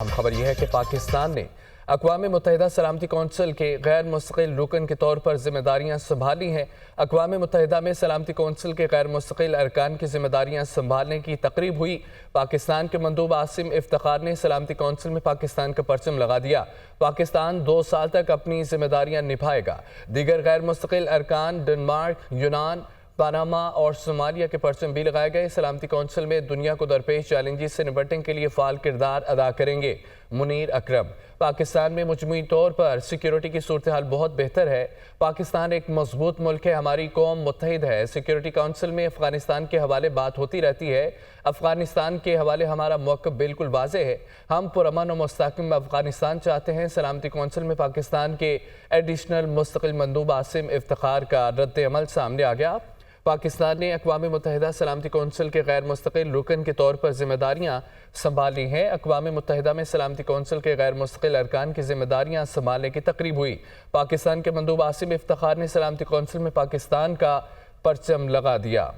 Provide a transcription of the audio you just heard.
خبر یہ ہے کہ پاکستان نے اقوام متحدہ سلامتی کونسل کے غیر مستقل رکن کے طور پر ذمہ داریاں سنبھالی ہیں۔ اقوام متحدہ میں سلامتی کونسل کے غیر مستقل ارکان کی ذمہ داریاں سنبھالنے کی تقریب ہوئی۔ پاکستان کے مندوب عاصم افتخار نے سلامتی کونسل میں پاکستان کا پرچم لگا دیا۔ پاکستان 2 سال تک اپنی ذمہ داریاں نبھائے گا۔ دیگر غیر مستقل ارکان ڈنمارک، یونان، پاناما اور صومالیہ کے پرچم بھی لگائے گئے۔ سلامتی کونسل میں دنیا کو درپیش چیلنجز سے نمٹنے کے لیے فعال کردار ادا کریں گے۔ منیر اکرم: پاکستان میں مجموعی طور پر سیکیورٹی کی صورتحال بہت بہتر ہے۔ پاکستان ایک مضبوط ملک ہے، ہماری قوم متحد ہے۔ سیکیورٹی کونسل میں افغانستان کے حوالے بات ہوتی رہتی ہے۔ افغانستان کے حوالے ہمارا موقف بالکل واضح ہے، ہم پرامن و مستحکم افغانستان چاہتے ہیں۔ سلامتی کونسل میں پاکستان کے ایڈیشنل مستقل مندوب عاصم افتخار کا رد عمل سامنے آ گیا۔ پاکستان نے اقوام متحدہ سلامتی کونسل کے غیر مستقل رکن کے طور پر ذمہ داریاں سنبھالی ہیں۔ اقوام متحدہ میں سلامتی کونسل کے غیر مستقل ارکان کی ذمہ داریاں سنبھالنے کی تقریب ہوئی۔ پاکستان کے مندوب عاصم افتخار نے سلامتی کونسل میں پاکستان کا پرچم لگا دیا۔